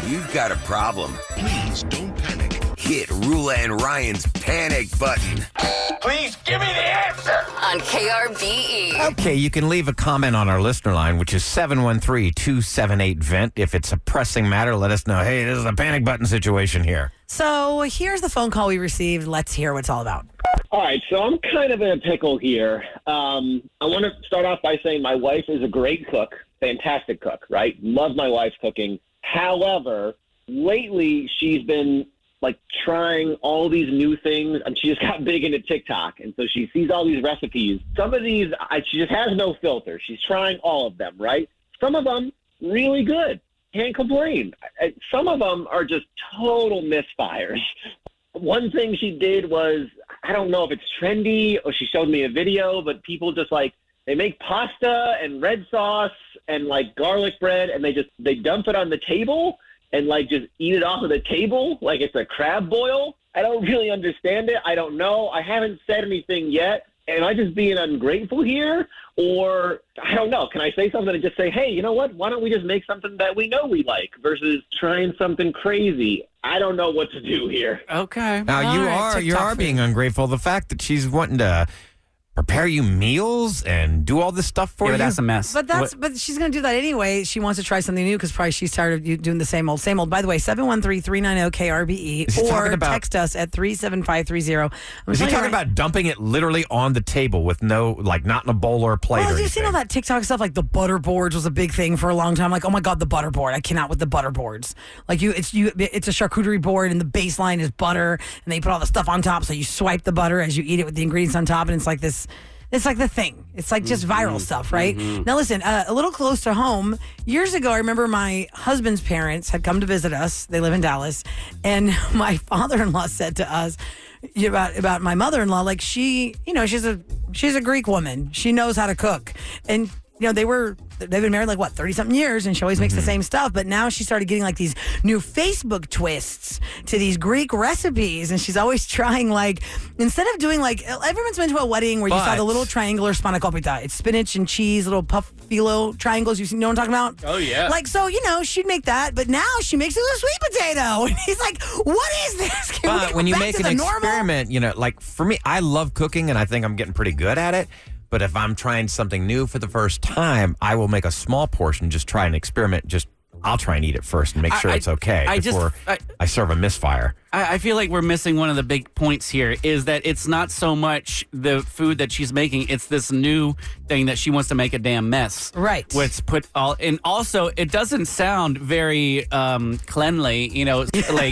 You've got a problem. Please don't panic. Hit Rula and Ryan's panic button. Please give me the answer. On KRBE. Okay, you can leave a comment on our listener line, which is 713-278-VENT. If it's a pressing matter, let us know. Hey, this is a panic button situation here. So here's the phone call we received. Let's hear what it's all about. All right, so I'm kind of in a pickle here. I want to start off by saying my wife is a great cook, fantastic cook, right? Love my wife's cooking. However, lately she's been trying all these new things, and she just got big into TikTok, and so she sees all these recipes. Some of these, she just has no filter. She's trying all of them, right? Some of them really good. Can't complain. Some of them are just total misfires. One thing she did was, I don't know if it's trendy or she showed me a video, but people just they make pasta and red sauce and garlic bread, and they dump it on the table and just eat it off of the table like it's a crab boil. I don't really understand it. I don't know. I haven't said anything yet. Am I just being ungrateful here? Or, I don't know. Can I say something and just say, hey, you know what? Why don't we just make something that we know we like versus trying something crazy? I don't know what to do here. Okay. Now, you are being ungrateful. The fact that she's wanting to prepare you meals and do all this stuff for you. That's a mess. But she's going to do that anyway. She wants to try something new because probably she's tired of you doing the same old, same old. By the way, 713-390-KRBE or text us at 37530. Is he talking about dumping it literally on the table with no, not in a bowl or a plate or anything? You've seen all that TikTok stuff, the butter boards was a big thing for a long time. Oh my God, the butter board. I cannot with the butter boards. It's a charcuterie board and the baseline is butter and they put all the stuff on top. So you swipe the butter as you eat it with the ingredients on top, and it's this. It's the thing. It's just viral stuff, right? Mm-hmm. Now, listen, a little close to home, years ago, I remember my husband's parents had come to visit us. They live in Dallas. And my father-in-law said to us about my mother-in-law, she's a Greek woman. She knows how to cook. And, they've been married 30-something years, and she always makes the same stuff. But now she started getting these new Facebook twists to these Greek recipes, and she's always trying instead of doing everyone's been to a wedding where you saw the little triangular spanakopita. It's spinach and cheese, little puff phyllo triangles. You know what I'm talking about? Oh yeah. She'd make that, but now she makes it with a sweet potato, and he's like, "What is this?" But when you make an experiment, for me, I love cooking, and I think I'm getting pretty good at it. But if I'm trying something new for the first time, I will make a small portion, just try an experiment. I'll try and eat it first and make sure it's okay before I serve a misfire. I feel like we're missing one of the big points here is that it's not so much the food that she's making. It's this new thing that she wants to make a damn mess. Right. And also, it doesn't sound very cleanly,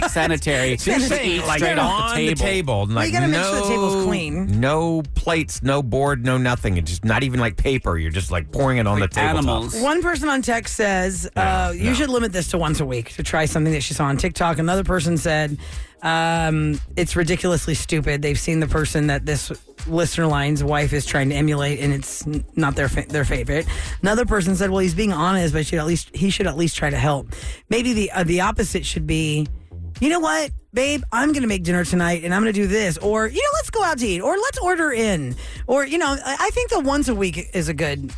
sanitary. So you're saying straight off on the table. You got to make sure the table's clean. No plates, no board, no nothing. It's just not even paper. You're just pouring it on the table. Animals. One person on text says, you should limit this to once a week to try something that she saw on TikTok. Another person said, it's ridiculously stupid. They've seen the person that this listener line's wife is trying to emulate, and it's not their favorite. Another person said, well, he's being honest, but he should at least try to help. Maybe the opposite should be, you know what, babe, I'm going to make dinner tonight, and I'm going to do this. Or, let's go out to eat. Or let's order in. Or, I think the once a week is a good,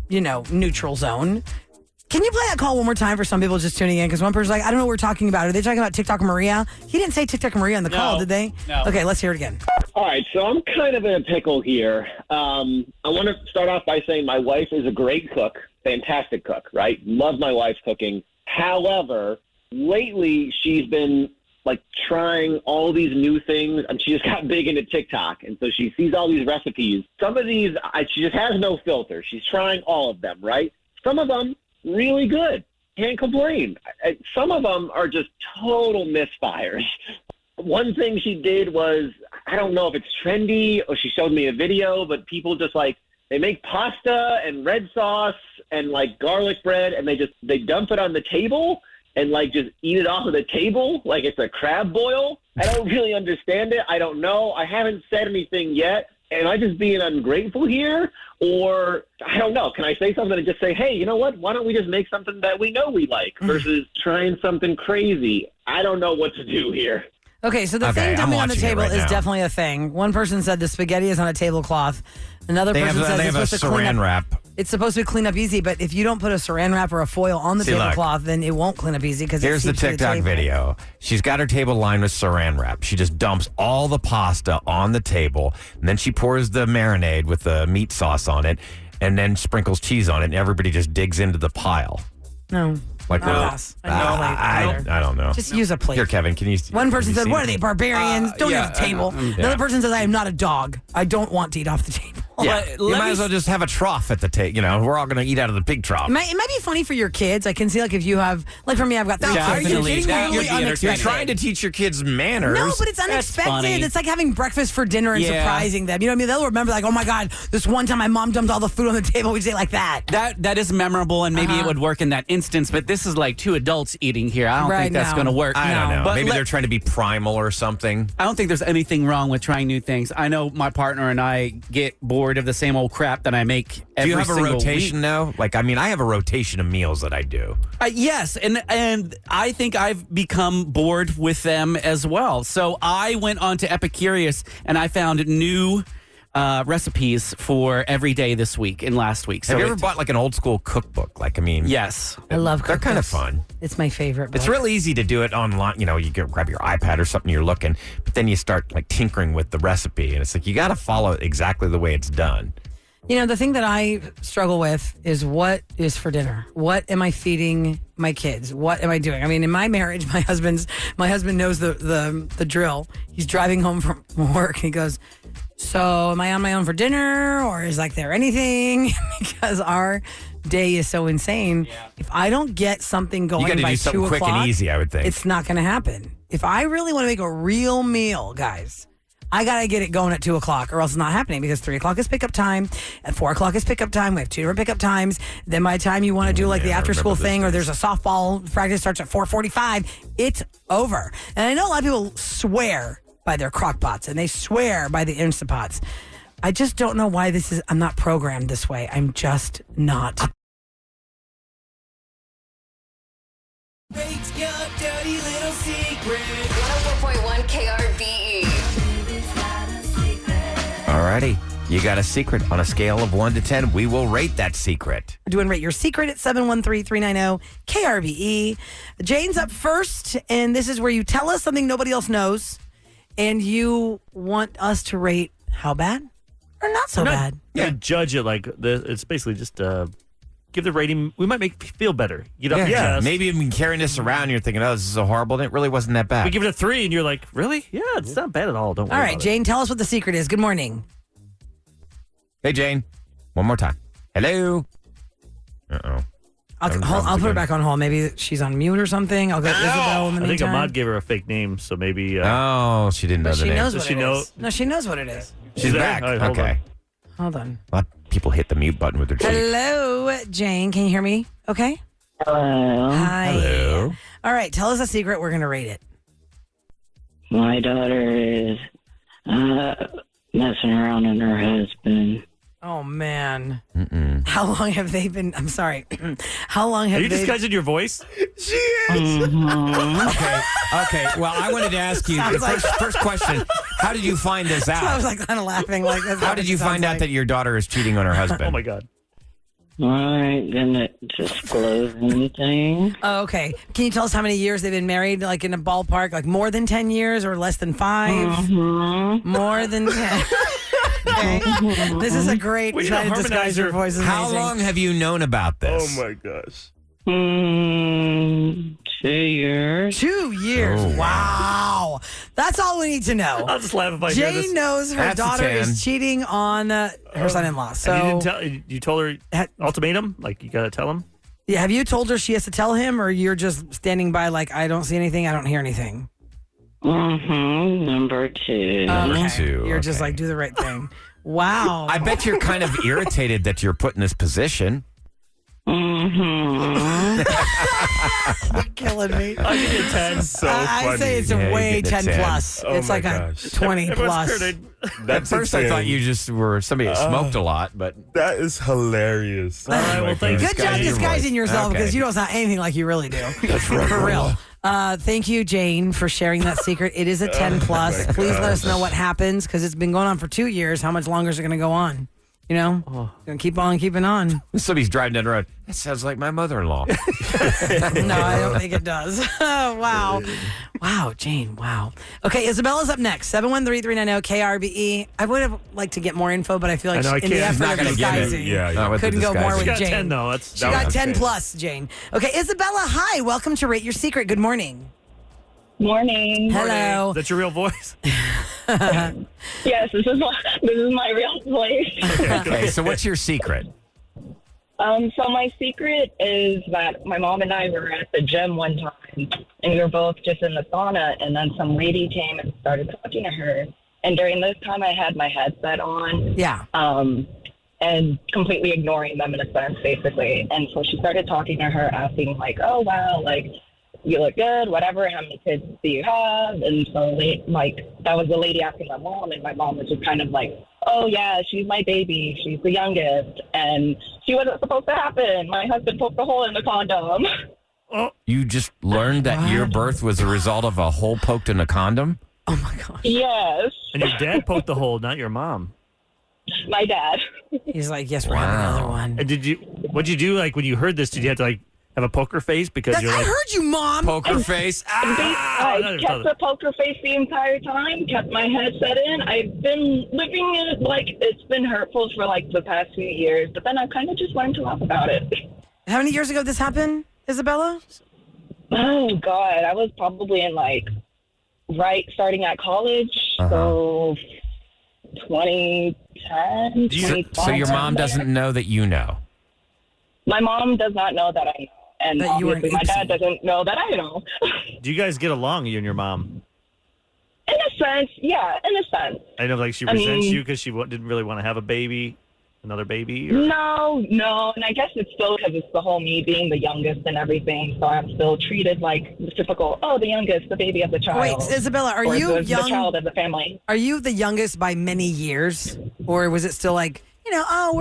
neutral zone. Can you play that call one more time for some people just tuning in? Because one person's I don't know what we're talking about. Are they talking about TikTok Maria? He didn't say TikTok Maria on the call, did they? No. Okay, let's hear it again. All right, so I'm kind of in a pickle here. I want to start off by saying my wife is a great cook, fantastic cook, right? Love my wife's cooking. However, lately she's been trying all these new things, and she just got big into TikTok, and so she sees all these recipes. Some of these, she just has no filter. She's trying all of them, right? Some of them really good. Can't complain. Some of them are just total misfires. One thing she did was, I don't know if it's trendy or she showed me a video, but people just they make pasta and red sauce and garlic bread, and they dump it on the table and just eat it off of the table like it's a crab boil. I don't really understand it. I don't know. I haven't said anything yet. Am I just being ungrateful here? Or, I don't know. Can I say something and just say, hey, you know what? Why don't we just make something that we know we like versus trying something crazy? I don't know what to do here. Okay, so the thing dumping on the table is definitely a thing. One person said the spaghetti is on a tablecloth. Another person says they have a supposed to clean saran up. wrap It's supposed to clean up easy, but if you don't put a saran wrap or a foil on the tablecloth, then it won't clean up easy because Here's the TikTok video. She's got her table lined with saran wrap. She just dumps all the pasta on the table, and then she pours the marinade with the meat sauce on it, and then sprinkles cheese on it, and everybody just digs into the pile. No. Like I don't know. Just use a plate. Here, Kevin, can you? One person have you said, seen "What are it? they, barbarians? Don't eat off the table." The other person says, "I am not a dog. I don't want to eat off the table." Yeah, you might as well just have a trough at the table. We're all going to eat out of the pig trough. It might be funny for your kids. I can see, like, if you have, like, for me, I've got 3 kids. Definitely. It's totally unexpected. You're trying to teach your kids manners. No, but it's funny. unexpected. It's like having breakfast for dinner and surprising them. You know what I mean? They'll remember, like, oh my God, this one time my mom dumped all the food on the table. We'd say like that. That is memorable, and maybe it would work in that instance. But this is like 2 adults eating here. I don't think that's going to work. I don't know. But Maybe they're trying to be primal or something. I don't think there's anything wrong with trying new things. I know my partner and I get bored of the same old crap that I make every Do you have a single rotation week. now? Like, I mean, I have a rotation of meals that I do. Yes, and I think I've become bored with them as well. So I went on to Epicurious and I found new recipes for every day this week and last week. So Have you ever bought like an old school cookbook? Like, I mean, Yes. I love they're kind of cookbooks. fun. It's my favorite book. It's real easy to do it online. You grab your iPad or something, you're looking, but then you start like tinkering with the recipe, and it's like you got to follow it exactly the way it's done. The thing that I struggle with is what is for dinner? What am I feeding my kids? What am I doing? I mean, in my marriage, my husband knows the drill. He's driving home from work and he goes, "So am I on my own for dinner, or is like there anything?" Because our day is so insane. Yeah. If I don't get something going You got to by do 2 something quick o'clock, and easy, I would think. it's not going to happen. If I really want to make a real meal, guys, I got to get it going at 2 o'clock or else it's not happening because 3 o'clock is pickup time. At 4 o'clock is pickup time. We have 2 different pickup times. Then by the time you want to do like the after school thing or there's a softball practice starts at 4:45, it's over. And I know a lot of people swear by their crock pots and they swear by the Instant Pots. I just don't know why I'm not programmed this way. I'm just not. Rate your dirty little secret. 104.1 KRBE. Alrighty. You got a secret. On a scale of 1 to 10, we will rate that secret. We're doing Rate Your Secret at 713-390-KRBE. Jane's up first, and this is where you tell us something nobody else knows, and you want us to rate how bad or not so bad. Yeah, judge it like this. It's basically just give the rating. We might make you feel better. You know, Maybe you've been carrying this around and you're thinking, oh, this is so horrible, and it really wasn't that bad. We give it a 3, and you're like, really? Yeah, it's not bad at all. Don't worry. All right, about Jane, tell us what the secret is. Good morning. Hey, Jane. One more time. Hello. Uh-oh. I'll put her back on hold. Maybe she's on mute or something. I'll go to Isabel in the I think meantime. Ahmad gave her a fake name, so maybe. Oh, she didn't know But the she name. knows what Does she it know? is. No, she knows what it is. She's there? back. All right, hold Okay. Hold on. A lot of people hit the mute button with their cheek. Hello, Jane. Can you hear me? Okay. Hello. Hi. Hello. All right. Tell us a secret. We're going to rate it. My daughter is messing around in her husband. Oh, man. How long have they been? I'm sorry. How long have Are you they disguising your voice? She is. Okay. Well, I wanted to ask you the first question. How did you find this out? I was like kind of laughing. Like, that's How what did it you sounds find out like. that your daughter is cheating on her husband? Oh my God. I ain't gonna disclose anything. Oh, okay. Can you tell us how many years they've been married, like in a ballpark? Like more than 10 years or less than 5? More than 10. Okay. This is a great We need try a to disguise your harmonizer. voice. Is How amazing. long have you known about this? my gosh. 2 years. 2 years. Oh, wow. That's all we need to know. I'll just laugh if I hear this. Jane knows her That's a daughter 10. is cheating on her son-in-law. So, And you didn't tell. You told her ultimatum. Like you gotta tell him. yeah, have you told her she has to tell him, or you're just standing by like, I don't see anything, I don't hear anything? Number 2. Number 2. You're just okay. like, do the right thing. Wow. I bet you're kind of irritated that you're put in this position. You're killing me. I'll give you a 10. I say it's Yeah, a way you get a 10 10. plus. It's like a 20 Everyone's plus. scared At first, I thought you just were somebody that smoked a lot, but That is hilarious. All right, well, thanks. Good job Disguise your disguising voice. yourself because Okay. you don't sound anything like you really do. For real. Thank you, Jane, for sharing that secret. It is a 10 plus. Please let us know what happens because it's been going on for 2 years. How much longer is it going to go on? You know, gonna keep on keeping on. Somebody's driving down the road. That sounds like my mother-in-law. No, I don't think it does. Wow. Wow, Jane. Wow. Okay, Isabella's up next. 713-390-KRBE. I would have liked to get more info, but I feel like I know, I in the can't. She's effort not of gonna get it. disguising, Yeah, Not with the couldn't go more disguising. with She got Jane. 10 though. She got 10 plus, Jane. Okay, Isabella, hi. Welcome to Rate Your Secret. Good morning. Morning. Hello. Is that your real voice? Yes, this is my real voice. Okay, so what's your secret? So my secret is that my mom and I were at the gym one time, and we were both just in the sauna, and then some lady came and started talking to her. And during this time, I had my headset on. Yeah. And completely ignoring them in a sense, basically. And so she started talking to her, asking like, "Oh wow, like you look good, whatever. How many kids do you have?" And so like that was the lady asking my mom, and my mom was just kind of like, "Oh yeah, she's my baby. She's the youngest, and she wasn't supposed to happen. My husband poked a hole in the condom." You just learned that your birth was a result of a hole poked in a condom? Oh, my gosh. Yes, And your dad poked the hole, not your mom. my dad. He's like, yes, we're having another one. And what'd you do? Like when you heard this, did you have to like have a poker face because you're I like, heard you, Mom. Poker face? I kept a poker face the entire time, kept my headset in. I've been living it like it's been hurtful for like the past few years, but then I kind of just learned to laugh about it. How many years ago did this happen, Isabella? Oh, God. I was probably in like starting at college. So 2010, 2012. So your mom doesn't know that you know? My mom does not know that I know. And That you were obviously an my oopsie. dad doesn't know that I know. do you guys get along, you and your mom? In a sense, yeah, in a sense. I know, like she resents you because she didn't really want to have another baby. Or... No, and I guess it's still because it's the whole me being the youngest and everything, so I'm still treated like the typical, the youngest, the baby of the child. Wait, Isabella, are or you the young? child of the family. Are you the youngest by many years? Or was it still like,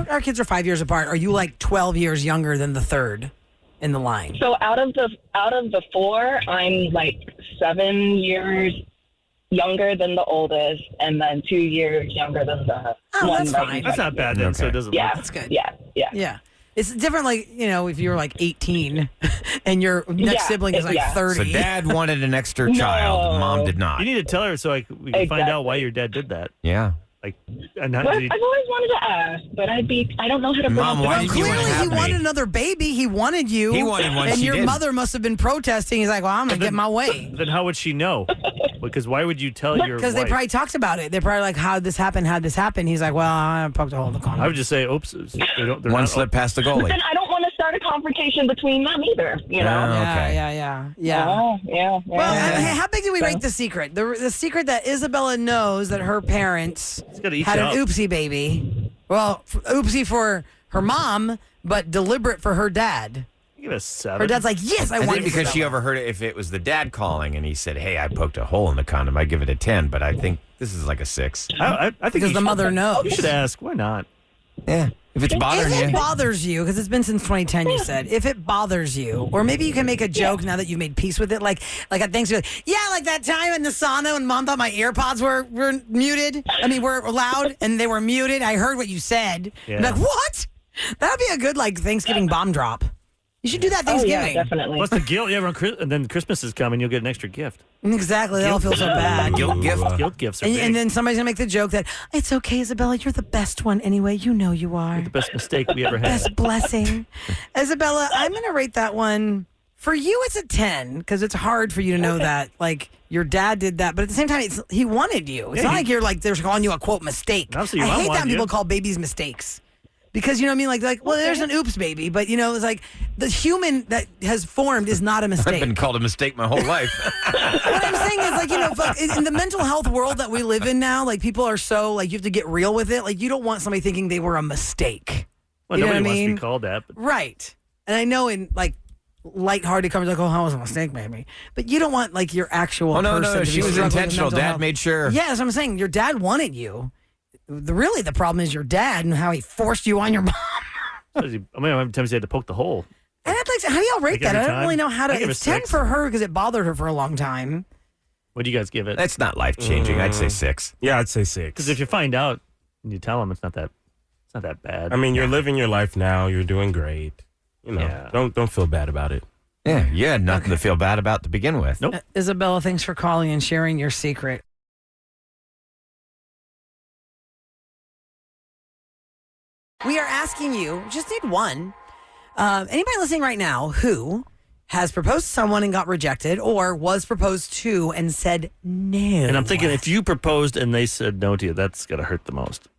our kids are 5 years apart. Are you like 12 years younger than the third in the line? So out of the four, I'm like 7 years younger than the oldest, and then 2 years younger than the one. That's fine. That's not bad then. So it doesn't. Yeah, That's good. Yeah. Yeah. It's different, like, if you're like 18 and your next sibling is like 30. So dad wanted an extra child. Mom did not. You need to tell her so we can find out why your dad did that. Yeah. Like, and how Well, did I've always wanted to ask, but I don't know how to bring Mom, up why the did you want to Clearly, he have me? wanted another baby. He wanted you. He wanted one, And she your didn't. mother must have been protesting. He's like, well, I'm going to get my way. then how would she know? Because why would you tell your Because they wife? probably talked about it. They're probably like, how'd this happen? How'd this happen? He's like, well, I poked a hole in the condom. I would just say, oops. They're One not- slip past the But goalie. then I don't want to start a confrontation between them either, you know? Okay. Yeah. Oh, yeah. Well, hey, how big do we rate the secret? The secret that Isabella knows that her parents gotta eat had you an up. oopsie baby. Well, oopsie for her mom, but deliberate for her dad. Give it a 7. Her dad's like, yes, I I want think because she overheard it, if it was the dad calling and he said, hey, I poked a hole in the condom, I'd give it a 10, but I think this is like a 6. I think because you the should- mother knows. You should ask. Why not? Yeah. If it's bothering If it you. bothers you, because it's been since 2010, you said, if it bothers you, or maybe you can make a joke now that you've made peace with it, like at Thanksgiving. Yeah, like that time in the sauna when Mom thought my AirPods were muted. Were loud and they were muted. I heard what you said. Yeah. I'm like, what? That would be a good Thanksgiving bomb drop. You should do that Oh, Thanksgiving. yeah, definitely. Plus the guilt. Yeah, and then Christmas is coming. You'll get an extra gift. Exactly. That'll feel so bad. Guilt gift. Guilt gifts are And, big. and then somebody's gonna make the joke that it's okay, Isabella. You're the best one anyway. You know you are. the best mistake we ever had. Best blessing. Isabella, I'm going to rate that one. For you, it's a 10 because it's hard for you to know that. Like, your dad did that, but at the same time, he wanted you. It's Yeah, not like you're like, they're calling you a quote mistake. Obviously, your I mom hate that wanted when people you. call babies mistakes. Because, you know what I mean? Like, well, there's an oops baby, but, it's like the human that has formed is not a I've mistake. been called a mistake my whole life. What I'm saying is, fuck, in the mental health world that we live in now, like, people are so, like, you have to get real with it. Like, you don't want somebody thinking they were a mistake. Well, You know nobody what I wants to mean? be called that. But Right. And I know in, like, lighthearted comments, like, oh, that was a mistake, maybe. But you don't want, like, your actual Oh, no, person no. to She be was struggling with intentional. mental Dad health. made sure. Yeah, that's what I'm saying. Your dad wanted you. Really, the problem is your dad and how he forced you on your mom. how many times you had to poke the hole? And I'd like to, how do y'all rate Like that? every I don't time? really know how to. I give it It's 10 6. for her because it bothered her for a long time. What do you guys give it? That's not life changing. I'd say 6. Yeah, I'd say 6. Because if you find out and you tell them, it's not It's not that bad. I mean, you're living your life now. You're doing great. Yeah. Don't feel bad about it. Yeah, you had nothing to feel bad about to begin with. Nope. Isabella, thanks for calling and sharing your secret. We are asking you, just need one. Anybody listening right now who has proposed to someone and got rejected or was proposed to and said no? And I'm thinking if you proposed and they said no to you, that's got to hurt the most.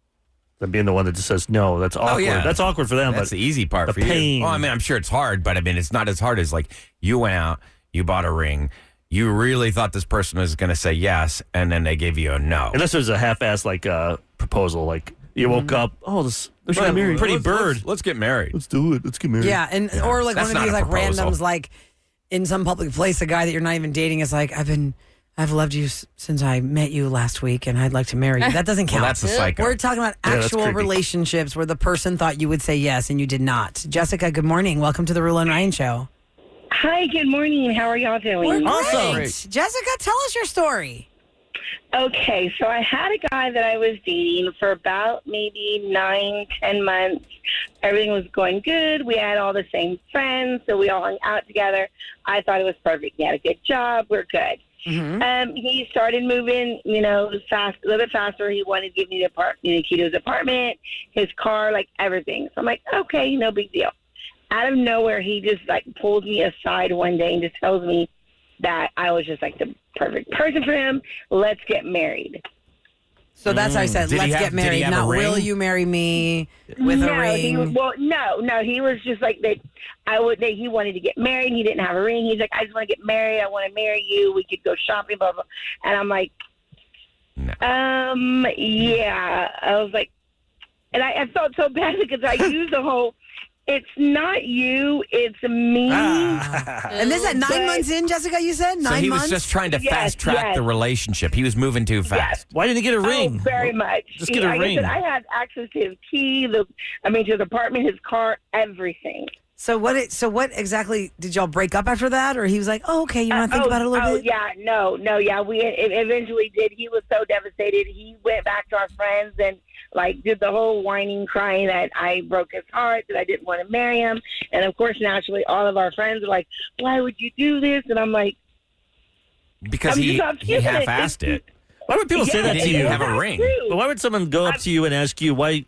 Than being the one that just says no. That's awkward. yeah. That's awkward for them. That's but the easy part the for pain. you. Well, I mean, I'm sure it's hard, but I mean, it's not as hard as like you went out, you bought a ring, you really thought this person was going to say yes, and then they gave you a no. Unless there's a half-assed proposal, like you woke up, let's get married. Pretty bird. Let's get married. Let's do it. Let's get married. Yeah, and or like That's one of these not a like proposal. randoms, like in some public place, a guy that you're not even dating is like, I've loved you since I met you last week, and I'd like to marry you. That doesn't count. Well, that's a psycho. We're talking about that's actual creepy. relationships where the person thought you would say yes and you did not. Jessica, good morning. Welcome to the Rule and Ryan Show. Hi, good morning. How are y'all doing? We're Awesome. great. Jessica, tell us your story. Okay, so I had a guy that I was dating for about maybe 9-10 months. Everything was going good. We had all the same friends, so we all hung out together. I thought it was perfect. He had a good job. We're good. He started moving, a little bit faster. He wanted to give me the key to his apartment, his car, like everything. So I'm like, okay, no big deal. Out of nowhere, he just like pulls me aside one day and just tells me that I was just like the perfect person for him. Let's get married. So that's how I said, Did he let's have- get did he married. have a Not, ring? will you marry me with a ring? He was just like that. He wanted to get married. He didn't have a ring. He's like, I just want to get married. I want to marry you. We could go shopping, blah, blah. And I'm like, yeah. I was like, and I felt so bad because I used the whole, it's not you, it's me. And this at 9 months in, Jessica, you said? 9 So he months? was just trying to Yes, fast track yes. the relationship. He was moving too fast. Why didn't he get a ring? Oh, very much. Just get a Like ring. I said, I had access to his key, to his apartment, his car, everything. So what exactly, did y'all break up after that? Or he was like, oh, okay, you want to think about it a little bit? Yeah, no, yeah. We eventually did. He was so devastated. He went back to our friends and did the whole whining, crying that I broke his heart, that I didn't want to marry him. And of course, naturally, all of our friends are like, "Why would you do this?" And I'm like, Because he half-assed it. Why would people say that He to didn't you? have a ring. But why would someone go up to you and ask you why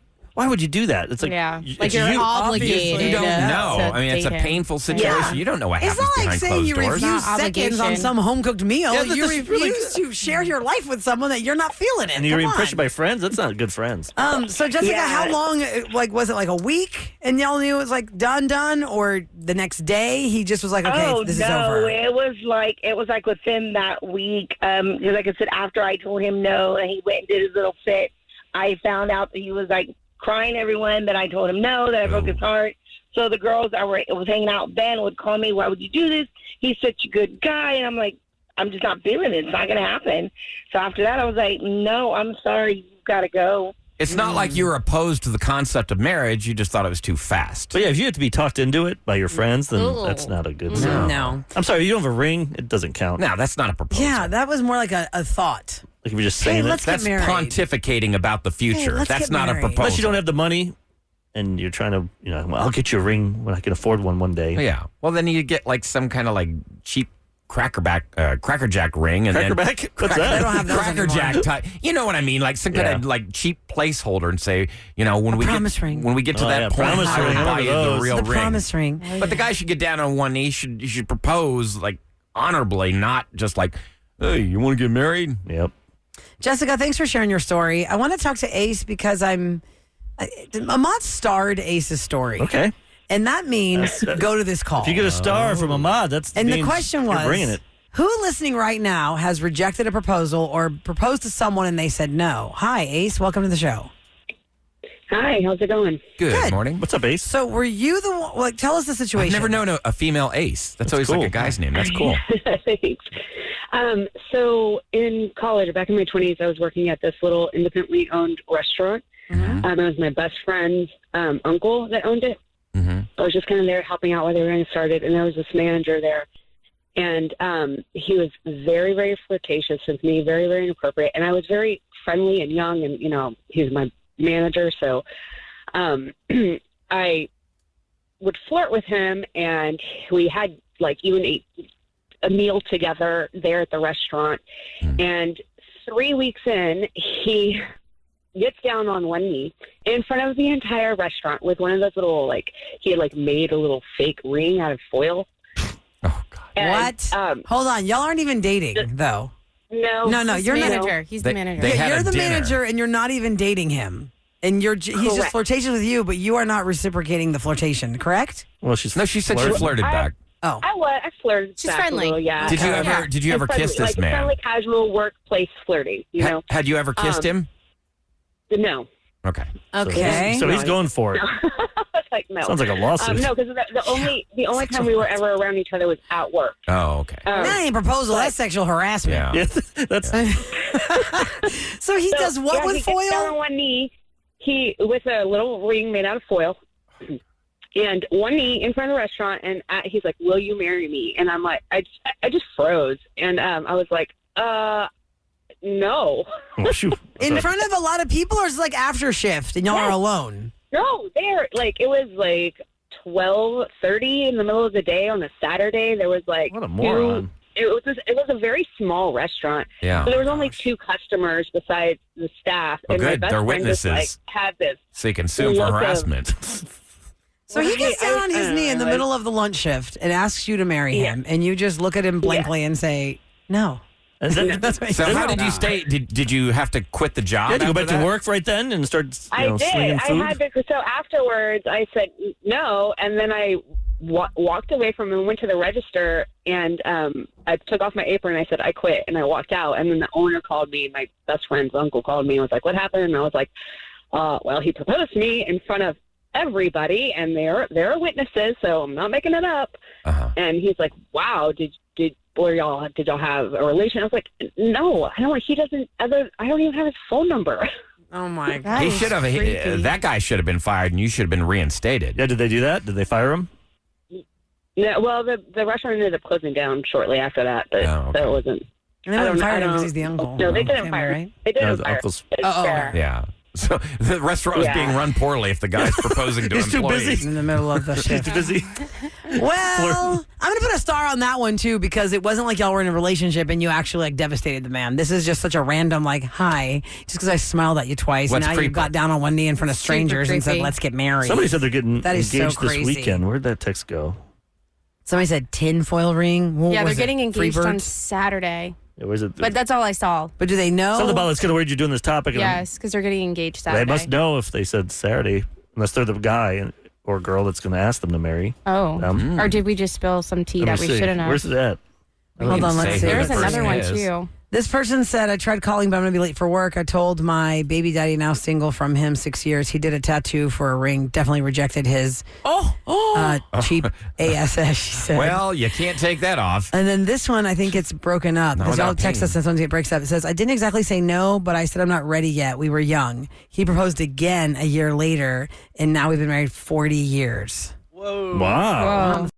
would you do that? It's like like you're obligated. You don't know. to I mean, it's a date him. painful situation. Yeah. You don't know what It's happens not like behind saying closed you doors. refuse Not seconds on obligation. some home-cooked meal. Yeah, you that's really- refuse to share your life with someone that you're not feeling it. And you're Come being on. pressured by friends? That's not good friends. So Jessica, Yeah. how long? Was it like a week, and y'all knew it was like done, or the next day he just was like, okay, this is over. It was like within that week. Because like I said, after I told him no, and he went and did his little fit, I found out that he was like crying to everyone that I told him no, that I broke his heart. So the girls that was hanging out then would call me, "Why would you do this? He's such a good guy." And I'm like, I'm just not feeling it. It's not going to happen. So after that, I was like, no, I'm sorry. You've got to go. It's not like you were opposed to the concept of marriage. You just thought it was too fast. But yeah, if you have to be talked into it by your friends, then that's not a good sign. No. I'm sorry, you don't have a ring, it doesn't count. No, that's not a proposal. Yeah, that was more like a thought. Like if you're just Hey, saying let's it. get That's married. pontificating about the future. let's That's get not married. a proposal. Unless you don't have the money and you're trying to, well, I'll get you a ring when I can afford one day. Yeah. Well, then you get like some kind of like cheap Cracker Jack ring, and Crackerback? What's that? They don't have those Cracker anymore. Jack type. You know what I mean? Like some kind of like cheap placeholder, and say, when we promise ring. when we get to Oh, that yeah, point, promise I will ring. I buy remember you the those. real The ring. promise ring. But the guy should get down on one knee. You should propose like honorably, not just like, hey, you want to get married? Yep. Jessica, thanks for sharing your story. I want to talk to Ace because Ahmad starred Ace's story. Okay. And that means go to this call. If you get a star from Ahmad, that's And the means question you're was, bringing it. who listening right now has rejected a proposal or proposed to someone and they said no? Hi, Ace. Welcome to the show. Hi, how's it going? Good morning. What's up, Ace? So were you the one, like, tell us the situation. I've never known a female ace. That's always cool. like a guy's name. That's cool. Thanks. So in college, back in my 20s, I was working at this little independently owned restaurant. It was my best friend's uncle that owned it. I was just kind of there helping out while they were getting started, and there was this manager there. And he was very, very flirtatious with me, very, very inappropriate. And I was very friendly and young, and, he was my manager. So I would flirt with him, and we had like even a meal together there at the restaurant. And 3 weeks in, he gets down on one knee in front of the entire restaurant with one of those little, like, he had like made a little fake ring out of foil. Oh God! And, What? Hold on, y'all aren't even dating though. No, you're not. manager. He's the manager. They had You're a the dinner. manager, and you're not even dating him. And he's just Correct. flirtatious with you, but you are not reciprocating the flirtation, correct? Well, No, she said she flirted back. Oh. I flirted She's back friendly. a little, yeah. Did you ever It's kiss friendly, this like, man? Friendly, casual workplace flirting, you know? Had you ever kissed him? No. Okay. Okay. So he's going for it. Like, no. Sounds like a lawsuit. No, because the only time we were ever around each other was at work. Oh, okay. That ain't proposal. That's sexual harassment. Yeah. That's So he does what with he gets down on foil? one knee, with a little ring made out of foil, and one knee in front of the restaurant, and he's like, "Will you marry me?" And I'm like, I just froze, and I was like, no. oh, shoot. In front of a lot of people, or is it like after shift and y'all are alone? No, it was like 12:30 in the middle of the day on a Saturday. There was like What a moron. It was a very small restaurant. Yeah. So there was only 2 customers besides the staff. Oh, and my good. best They're friend just, witnesses. had this. So you can sue him for Look of- harassment. So he gets down on his knee in the like- middle of the lunch shift and asks you to marry him, and you just look at him blankly and say, no. And then, That's what he So says. how did you stay? Did you have to quit the job? you had to go after back that? to work right then and start I did. slinging food? I had to. So afterwards, I said no, and then I walked away from him, went to the register, and I took off my apron. And I said I quit, and I walked out. And then the owner called me. My best friend's uncle called me and was like, "What happened?" And I was like, "Well, he proposed to me in front of everybody, and there are witnesses, so I'm not making it up." Uh-huh. And he's like, "Wow, did y'all have a relation?" I was like, "No, I don't. He doesn't. I don't even have his phone number." Oh, my God. He should have. That guy should have been fired, and you should have been reinstated. Yeah, did they do that? Did they fire him? No, well, the restaurant ended up closing down shortly after that, but Oh, okay. so it wasn't. And they wouldn't fire him because he's the uncle. No, they didn't Family, fire him. right? They didn't the fire uncle's. him. It's fair. Yeah. So the restaurant was Yeah. being run poorly if the guy's proposing to He's too employees. busy. In the middle of the He's shift. busy. Well, I'm going to put a star on that one, too, because it wasn't like y'all were in a relationship and you actually, like, devastated the man. This is just such a random, like, hi, just because I smiled at you twice. What's and now you creepy? got down on one knee in front of Super strangers and said, creepy. let's get married. Somebody said they're getting That is so engaged this crazy. weekend. Where'd that text go? Somebody said tinfoil ring. What Yeah, they're was it? getting engaged on Freebirds? Saturday. Yeah, where's it? But that's all I saw. But do they know? Something about it's kind of weird you're doing this topic. and Yes, because they're getting engaged Saturday. They must know if they said Saturday, unless they're the guy or girl that's going to ask them to marry. Oh. them. Or did we just spill some tea Let that me we see. shouldn't have? Where's it at? Hold on, let's see. There's the another person one, is. too. This person said, I tried calling, but I'm going to be late for work. I told my baby daddy, now single from him 6 years. He did a tattoo for a ring. Definitely rejected his cheap ASS, she said. Well, you can't take that off. And then this one, I think it's broken up. Because y'all without text us pain. as soon as it breaks up. It says, I didn't exactly say no, but I said I'm not ready yet. We were young. He proposed again a year later, and now we've been married 40 years. Wow. Whoa.